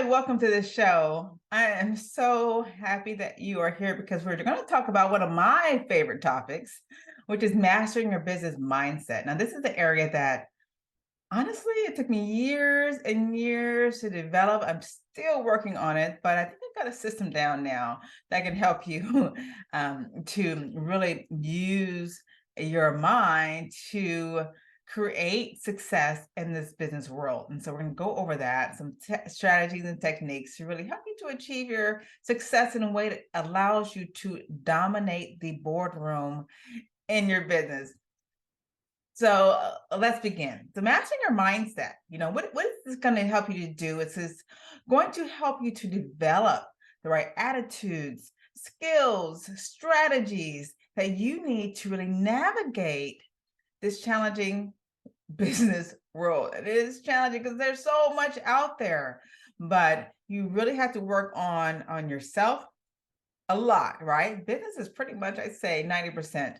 welcome to the show. I am so happy that you are here because we're going to talk about one of my favorite topics, which is mastering your business mindset. Now, this is the area that honestly, it took me years and years to develop. I'm still working on it, but I think I've got a system down now that can help you to really use your mind to create success in this business world. And so we're going to go over that, some strategies and techniques to really help you to achieve your success in a way that allows you to dominate the boardroom in your business. So let's begin. So mastering your mindset, what is this going to help you to do? It's going to help you to develop the right attitudes, skills, strategies that you need to really navigate this challenging business world. It is challenging because there's so much out there, but you really have to work on yourself a lot, right? Business is pretty much, I'd say, 90%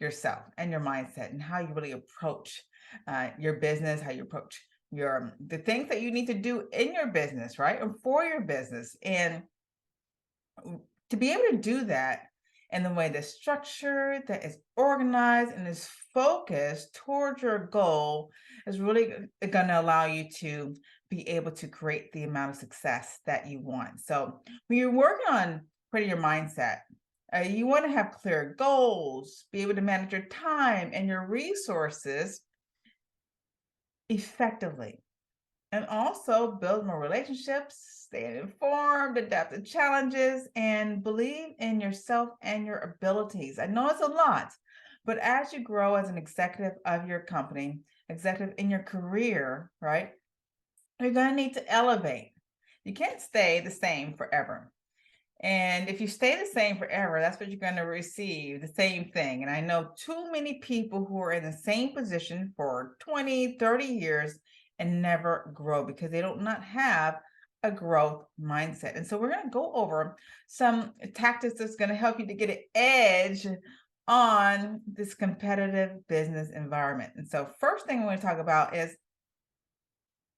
yourself and your mindset and how you really approach your business, how you approach the things that you need to do in your business, right? And for your business. And to be able to do that in the way that's structured, that is organized, and is focused towards your goal is really going to allow you to be able to create the amount of success that you want. So when you're working on creating your mindset, you want to have clear goals, be able to manage your time and your resources effectively, and also build more relationships, stay informed, adapt to challenges, and believe in yourself and your abilities. I know it's a lot, but as you grow as an executive of your company, executive in your career, right, you're going to need to elevate. You can't stay the same forever. And if you stay the same forever, that's what you're going to receive, the same thing. And I know too many people who are in the same position for 20, 30 years and never grow because they don't not have a growth mindset. And so we're going to go over some tactics that's going to help you to get an edge on this competitive business environment. And so first thing we're going to talk about is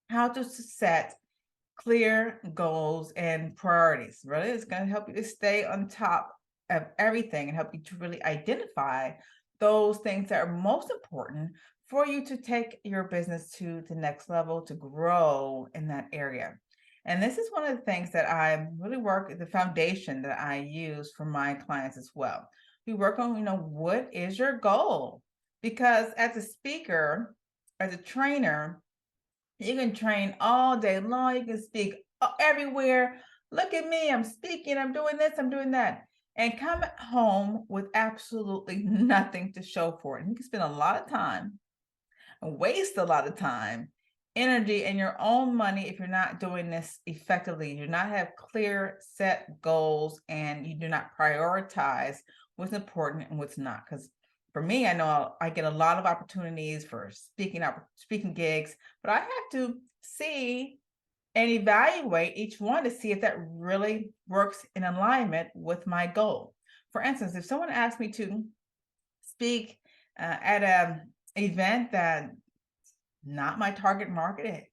how to set clear goals and priorities. Really, it's going to help you to stay on top of everything and help you to really identify those things that are most important for you to take your business to the next level, to grow in that area. And this is one of the things that I really work, the foundation that I use for my clients as well. We work on, what is your goal? Because as a speaker, as a trainer, you can train all day long. You can speak everywhere. Look at me. I'm speaking. I'm doing this. I'm doing that. And come home with absolutely nothing to show for it. And you can spend a lot of time and waste a lot of time, energy, and your own money if you're not doing this effectively. You do not have clear set goals and you do not prioritize what's important and what's not. Because for me, I know I get a lot of opportunities for speaking gigs, but I have to see and evaluate each one to see if that really works in alignment with my goal. For instance, if someone asked me to speak at an event that not my target market,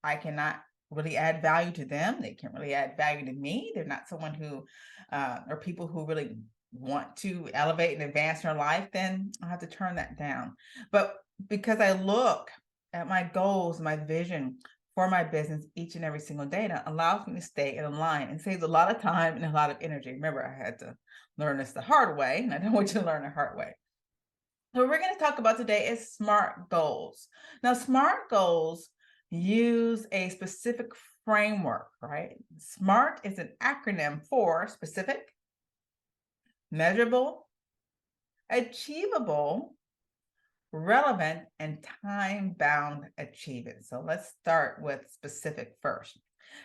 I cannot really add value to them. They can't really add value to me. They're not someone who, or people who really want to elevate and advance their life, then I have to turn that down. But because I look at my goals, my vision for my business each and every single day, that allows me to stay in line and saves a lot of time and a lot of energy. Remember, I had to learn this the hard way, and I don't want you to learn the hard way. So what we're going to talk about today is SMART goals. Now, SMART goals use a specific framework, right? SMART is an acronym for specific, measurable, achievable, relevant, and time-bound achievement. So let's start with specific first.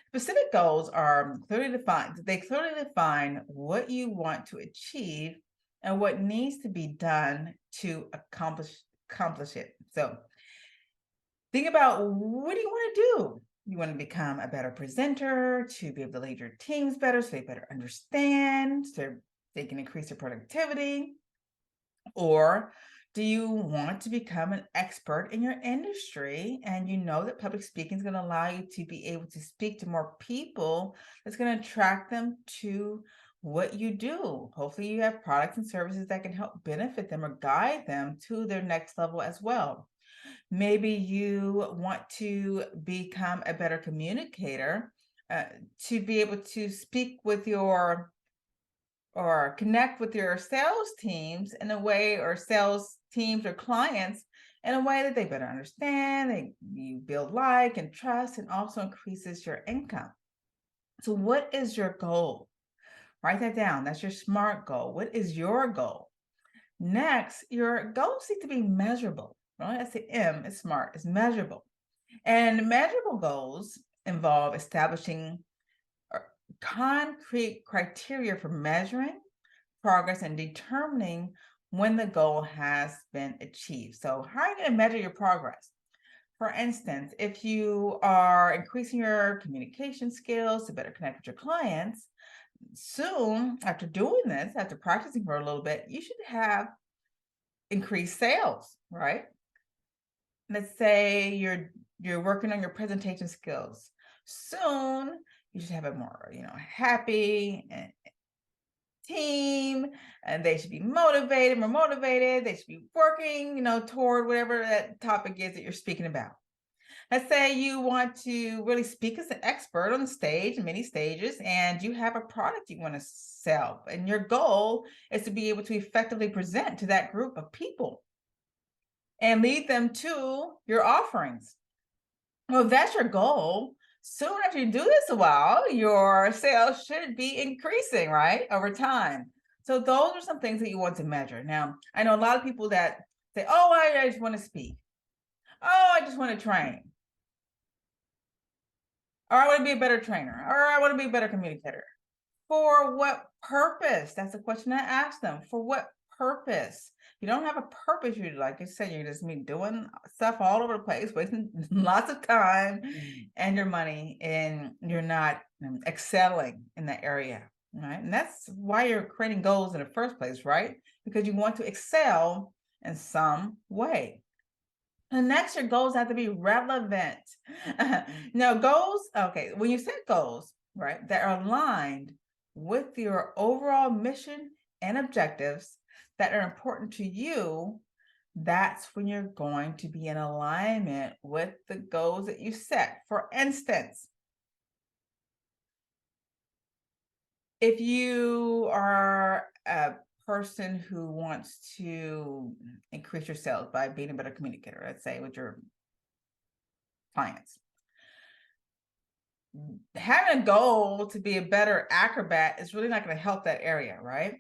Specific goals are clearly defined. They clearly define what you want to achieve and what needs to be done to accomplish it. So think about, what do you want to do? You want to become a better presenter, to be able to lead your teams better, so they better understand, so they can increase their productivity, or Do you want to become an expert in your industry? And you know that public speaking is going to allow you to be able to speak to more people. That's going to attract them to what you do. Hopefully, you have products and services that can help benefit them or guide them to their next level as well. Maybe you want to become a better communicator, uh, to be able to speak with your or connect with your sales teams in a way, or sales teams or clients in a way that they better understand, you build like and trust, and also increases your income. So what is your goal? Write that down. That's your SMART goal. What is your goal? Next, your goals need to be measurable. Right? That's the M, it's SMART, it's measurable. And measurable goals involve establishing concrete criteria for measuring progress and determining when the goal has been achieved. So how are you going to measure your progress? For instance, if you are increasing your communication skills to better connect with your clients, soon after doing this, after practicing for a little bit, you should have increased sales, right? Let's say you're working on your presentation skills. Soon you should have a more, happy and team, and they should be motivated, more motivated. They should be working, toward whatever that topic is that you're speaking about. Let's say you want to really speak as an expert on the stage, many stages, and you have a product you want to sell, and your goal is to be able to effectively present to that group of people and lead them to your offerings. Well, if that's your goal, soon after you do this a while, your sales should be increasing, right, over time. So those are some things that you want to measure. Now, I know a lot of people that say, oh, I just want to speak. Oh, I just want to train. Or I want to be a better trainer. Or I want to be a better communicator. For what purpose? That's the question I asked them. For what purpose? You don't have a purpose. You, like I said, you're just doing stuff all over the place, wasting lots of time and your money, and you're not excelling in that area, right? And that's why you're creating goals in the first place, right? Because you want to excel in some way. And next, your goals have to be relevant. Now, goals, okay, when you set goals, right, that are aligned with your overall mission and objectives that are important to you, that's when you're going to be in alignment with the goals that you set. For instance, if you are a person who wants to increase your sales by being a better communicator, let's say with your clients, having a goal to be a better acrobat is really not going to help that area, right?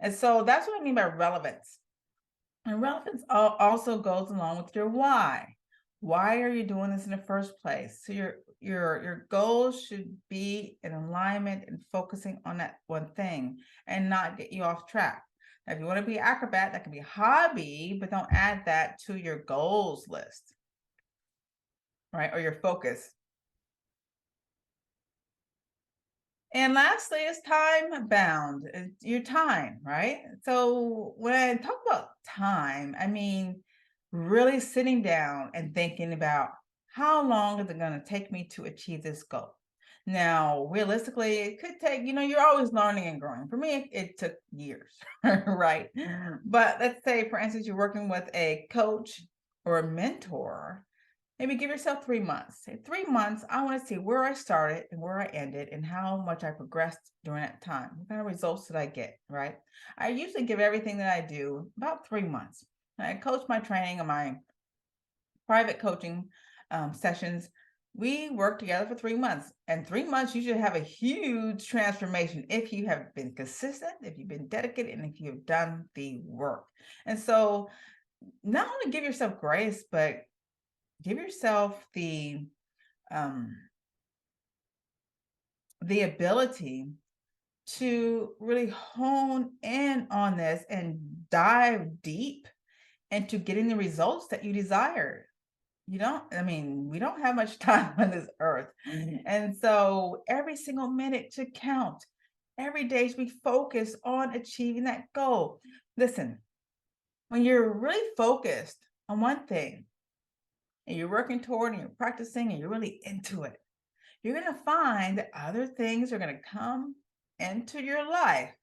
And so that's what I mean by relevance. And relevance also goes along with your why. Why are you doing this in the first place? So your goals should be in alignment and focusing on that one thing and not get you off track. Now, if you want to be an acrobat, that can be a hobby, but don't add that to your goals list, right? Or your focus. And lastly, is time bound. Your time, right? So when I talk about time, I mean really sitting down and thinking about how long is it going to take me to achieve this goal. Now, realistically, it could take, you're always learning and growing. For me, it took years, right? But let's say, for instance, you're working with a coach or a mentor. Maybe give yourself 3 months. Say 3 months, I want to see where I started and where I ended and how much I progressed during that time. What kind of results did I get, right? I usually give everything that I do about 3 months. I coach my training and my private coaching sessions. We work together for 3 months. And 3 months, you should have a huge transformation if you have been consistent, if you've been dedicated, and if you've done the work. And so not only give yourself grace, but give yourself the ability to really hone in on this and dive deep into getting the results that you desire. We don't have much time on this earth. And so every single minute should count. Every day should be focused on achieving that goal. Listen, when you're really focused on one thing and you're working toward and you're practicing and you're really into it, you're going to find that other things are going to come into your life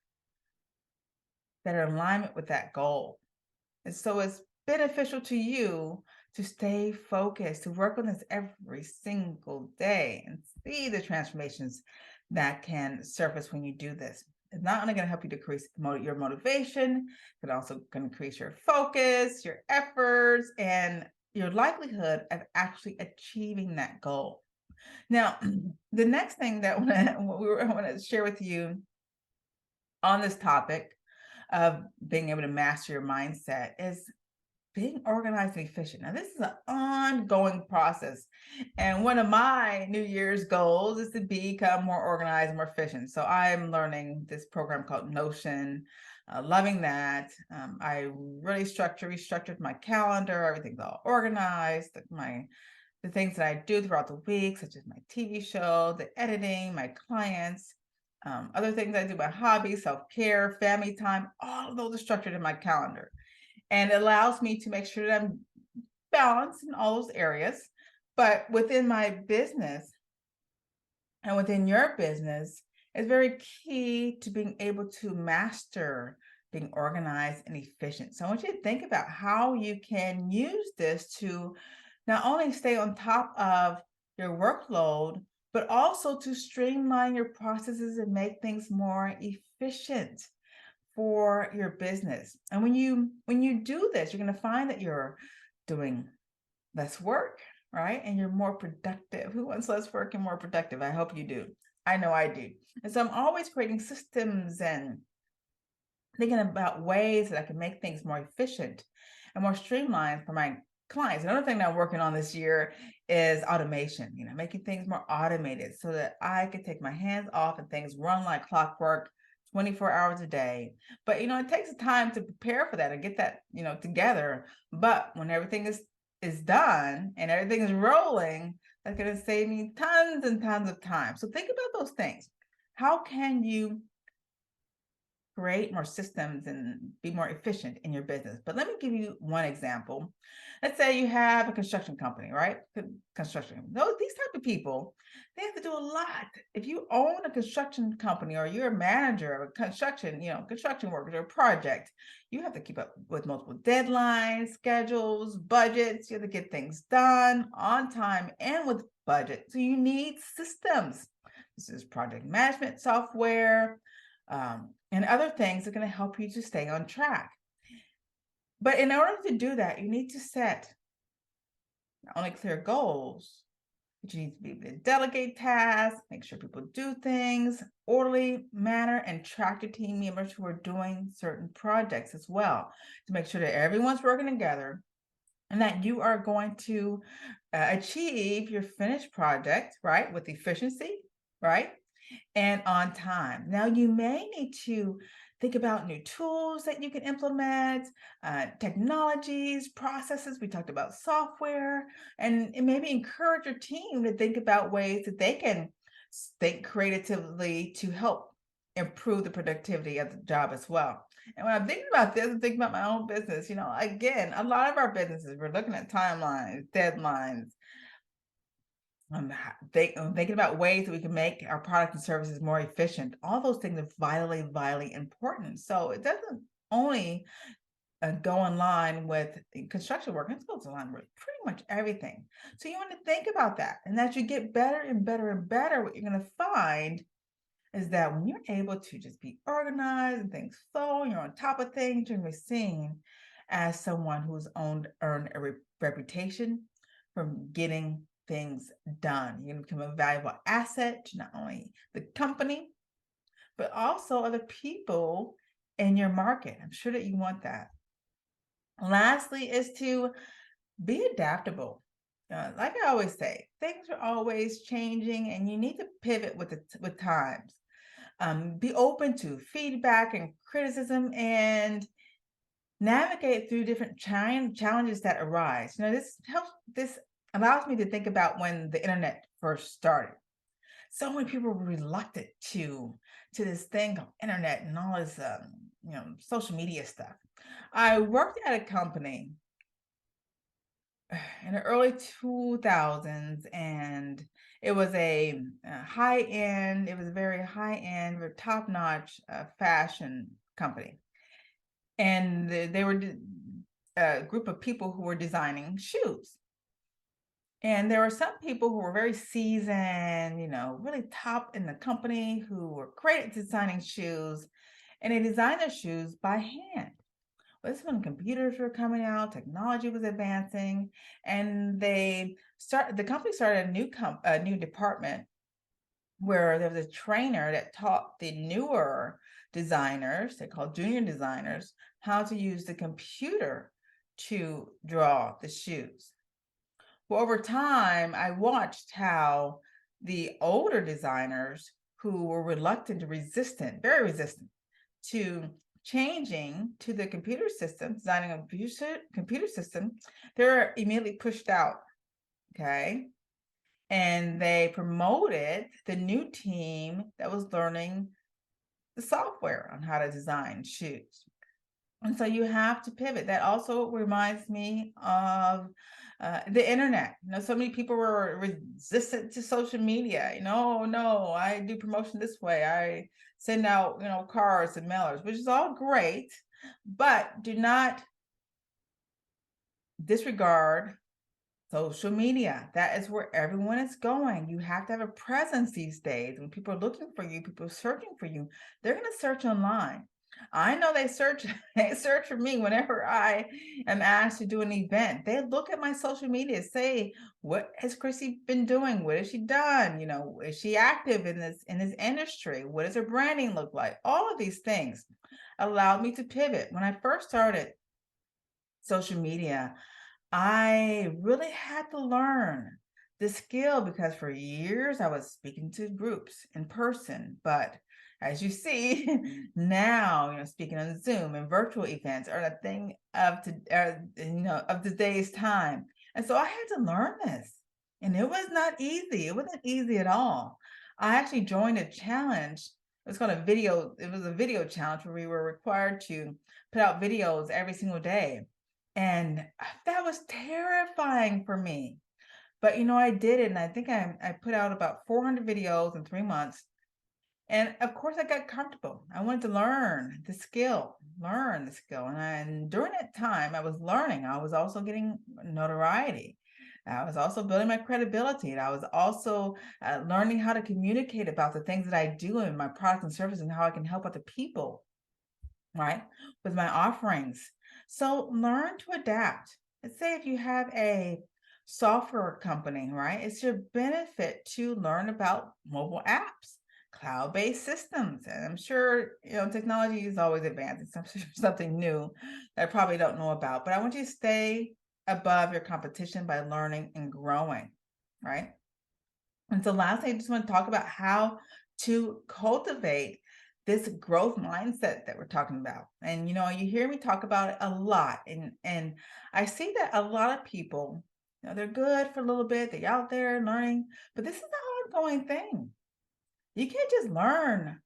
that are in alignment with that goal. And so it's beneficial to you to stay focused, to work on this every single day and see the transformations that can surface when you do this. It's not only going to help you decrease your motivation, but also going to increase your focus, your efforts, and your likelihood of actually achieving that goal. Now, the next thing that I want to share with you on this topic of being able to master your mindset is being organized and efficient. Now, this is an ongoing process. And one of my New Year's goals is to become more organized and more efficient. So I'm learning this program called Notion, loving that. I really restructured my calendar. Everything's all organized. The things that I do throughout the week, such as my TV show, the editing, my clients, other things I do, my hobbies, self-care, family time, all of those are structured in my calendar. And it allows me to make sure that I'm balanced in all those areas. But within my business and within your business, it's very key to being able to master being organized and efficient. So I want you to think about how you can use this to not only stay on top of your workload, but also to streamline your processes and make things more efficient for your business. And when you do this, you're going to find that you're doing less work, right? And you're more productive. Who wants less work and more productive? I hope you do. I know I do. And so I'm always creating systems and thinking about ways that I can make things more efficient and more streamlined for my clients. Another thing that I'm working on this year is automation, making things more automated so that I can take my hands off and things run like clockwork 24 hours a day. But, it takes time to prepare for that and get that, together. But when everything is done and everything is rolling, that's going to save me tons and tons of time. So think about those things. How can you create more systems and be more efficient in your business? But let me give you one example. Let's say you have a construction company, right? Construction. These type of people, they have to do a lot. If you own a construction company or you're a manager of a construction workers or a project, you have to keep up with multiple deadlines, schedules, budgets. You have to get things done on time and with budget. So you need systems. This is project management software, and other things are going to help you to stay on track. But in order to do that, you need to set not only clear goals, but you need to be able to delegate tasks, make sure people do things, orderly manner, and track your team members who are doing certain projects as well to make sure that everyone's working together and that you are going to achieve your finished project, right, with efficiency, right, and on time. Now, you may need to think about new tools that you can implement, technologies, processes. We talked about software, and maybe encourage your team to think about ways that they can think creatively to help improve the productivity of the job as well. And when I'm thinking about this, I'm thinking about my own business. Again, a lot of our businesses, we're looking at timelines, deadlines, I'm thinking about ways that we can make our products and services more efficient. All those things are vitally, vitally important. So it doesn't only go in line with construction work, it goes in line with pretty much everything. So you want to think about that. And as you get better and better and better, what you're going to find is that when you're able to just be organized and things flow, you're on top of things, you're going to be seen as someone who's earned a reputation from getting things done. You're going to become a valuable asset to not only the company, but also other people in your market. I'm sure that you want that. Lastly is to be adaptable. Like I always say, things are always changing and you need to pivot with times. Be open to feedback and criticism and navigate through different challenges that arise. This allows me to think about when the internet first started. so many people were reluctant to this thing called internet and all this social media stuff. I worked at a company in the early 2000s, and it was a high end, it was a very high end, very top notch fashion company. And they were a group of people who were designing shoes. And there were some people who were very seasoned, really top in the company, who were great at designing shoes. And they designed their shoes by hand. Well, this is when computers were coming out, technology was advancing, and the company started a new department where there was a trainer that taught the newer designers, they called junior designers, how to use the computer to draw the shoes. Well, over time, I watched how the older designers who were reluctant, resistant, very resistant to changing to the computer system, designing a computer system, they were immediately pushed out. Okay. And they promoted the new team that was learning the software on how to design shoes. And so you have to pivot. That also reminds me of the internet. So many people were resistant to social media. Oh, no, I do promotion this way. I send out, cards and mailers, which is all great, but do not disregard social media. That is where everyone is going. You have to have a presence these days. When people are looking for you, people are searching for you, they're going to search online. I know they search for me whenever I am asked to do an event. They look at my social media, say, what has Christie been doing? What has she done? Is she active in this industry? What does her branding look like? All of these things allowed me to pivot. When I first started social media, I really had to learn the skill because for years I was speaking to groups in person, but as you see now, speaking on Zoom and virtual events are a thing of today's time. And so I had to learn this, and it was not easy. It wasn't easy at all. I actually joined a challenge. It was a video challenge where we were required to put out videos every single day. And that was terrifying for me. But I did it, and I think I put out about 400 videos in 3 months. And of course, I got comfortable. I wanted to learn the skill. And during that time, I was learning. I was also getting notoriety. I was also building my credibility. And I was also learning how to communicate about the things that I do in my products and services and how I can help other people, right, with my offerings. So learn to adapt. Let's say if you have a software company, right, it's your benefit to learn about mobile apps, cloud-based systems. And I'm sure, technology is always advancing, something new that I probably don't know about, but I want you to stay above your competition by learning and growing, right? And so lastly, I just want to talk about how to cultivate this growth mindset that we're talking about. And you hear me talk about it a lot. And I see that a lot of people, they're good for a little bit, they're out there learning, but this is an ongoing thing. You can't just learn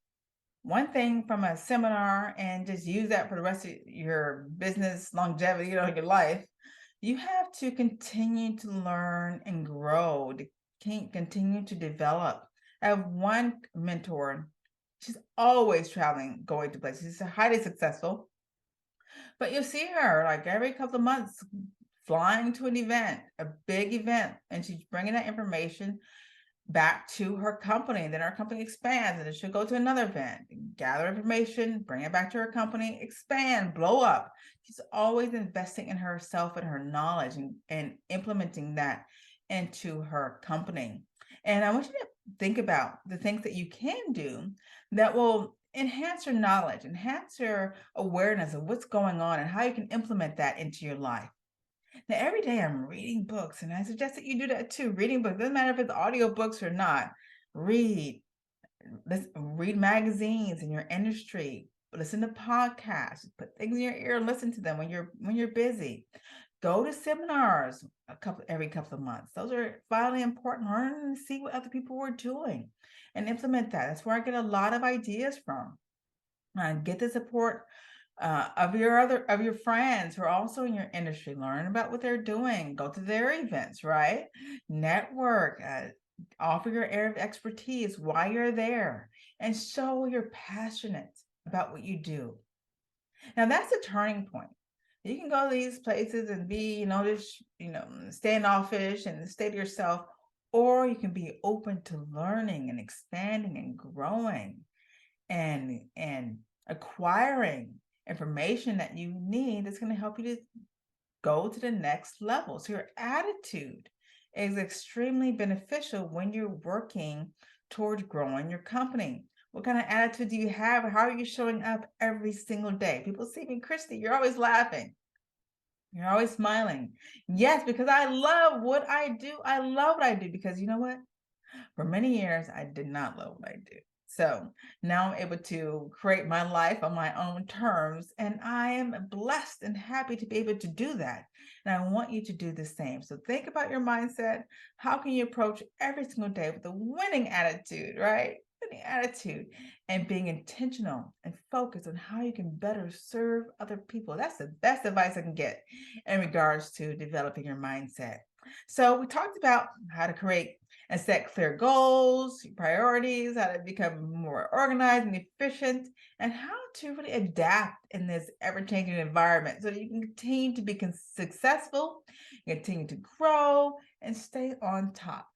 one thing from a seminar and just use that for the rest of your business longevity, your life. You have to continue to learn and grow, to continue to develop. I have one mentor. She's always traveling, going to places. She's highly successful. But you'll see her like every couple of months flying to an event, a big event, and she's bringing that information back to her company. Then her company expands, and then she'll go to another event, gather information, bring it back to her company, expand, blow up. She's always investing in herself and her knowledge and implementing that into her company. And I want you to think about the things that you can do that will enhance your knowledge, enhance your awareness of what's going on and how you can implement that into your life. Now, every day I'm reading books, and I suggest that you do that too. Reading books, doesn't matter if it's audiobooks or not. Read magazines in your industry, listen to podcasts, put things in your ear and listen to them when you're busy. Go to seminars every couple of months. Those are vitally important. Learn and see what other people are doing and implement that. That's where I get a lot of ideas from. Get the support of your friends who are also in your industry. Learn about what they're doing. Go to their events, right? Network. Offer your area of expertise, why you're there, and show you're passionate about what you do. Now that's a turning point. You can go to these places and be, standoffish and stay to yourself, or you can be open to learning and expanding and growing and acquiring information that you need that's going to help you to go to the next level. So your attitude is extremely beneficial when you're working towards growing your company. What kind of attitude do you have? How are you showing up every single day? People see me, Christie, you're always laughing. You're always smiling. Yes, because I love what I do. I love what I do because you know what? For many years, I did not love what I do. So now I'm able to create my life on my own terms, and I am blessed and happy to be able to do that. And I want you to do the same. So think about your mindset. How can you approach every single day with a winning attitude, right? Winning attitude, and being intentional and focused on how you can better serve other people. That's the best advice I can get in regards to developing your mindset. So we talked about how to create and set clear goals, priorities, how to become more organized and efficient, and how to really adapt in this ever-changing environment so that you can continue to be successful, continue to grow, and stay on top.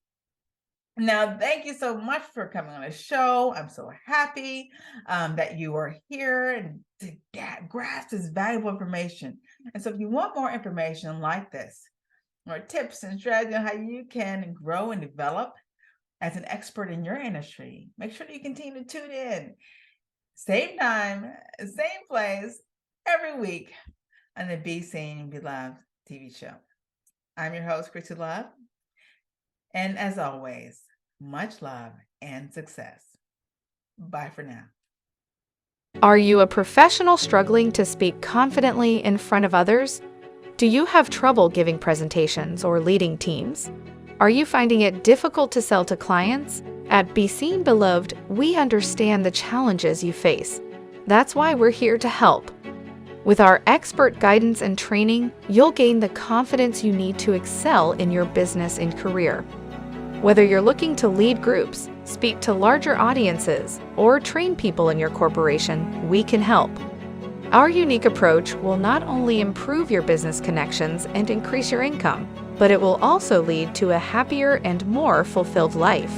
Now, thank you so much for coming on the show. I'm so happy that you are here and to grasp this valuable information. And so if you want more information like this, or tips and strategies on how you can grow and develop as an expert in your industry, make sure that you continue to tune in. Same time, same place, every week on the Be Seen, Be Loved TV show. I'm your host, Christie Love. And as always, much love and success. Bye for now. Are you a professional struggling to speak confidently in front of others? Do you have trouble giving presentations or leading teams? Are you finding it difficult to sell to clients? At Be Seen, Beloved, we understand the challenges you face. That's why we're here to help. With our expert guidance and training, you'll gain the confidence you need to excel in your business and career. Whether you're looking to lead groups, speak to larger audiences, or train people in your corporation, we can help. Our unique approach will not only improve your business connections and increase your income, but it will also lead to a happier and more fulfilled life.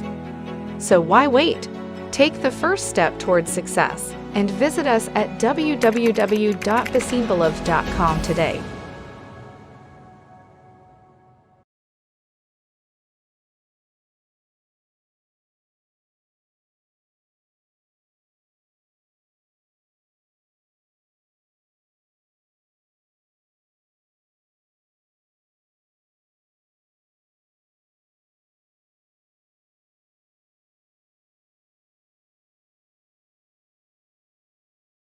So why wait? Take the first step towards success and visit us at www.beseenbeloved.com today.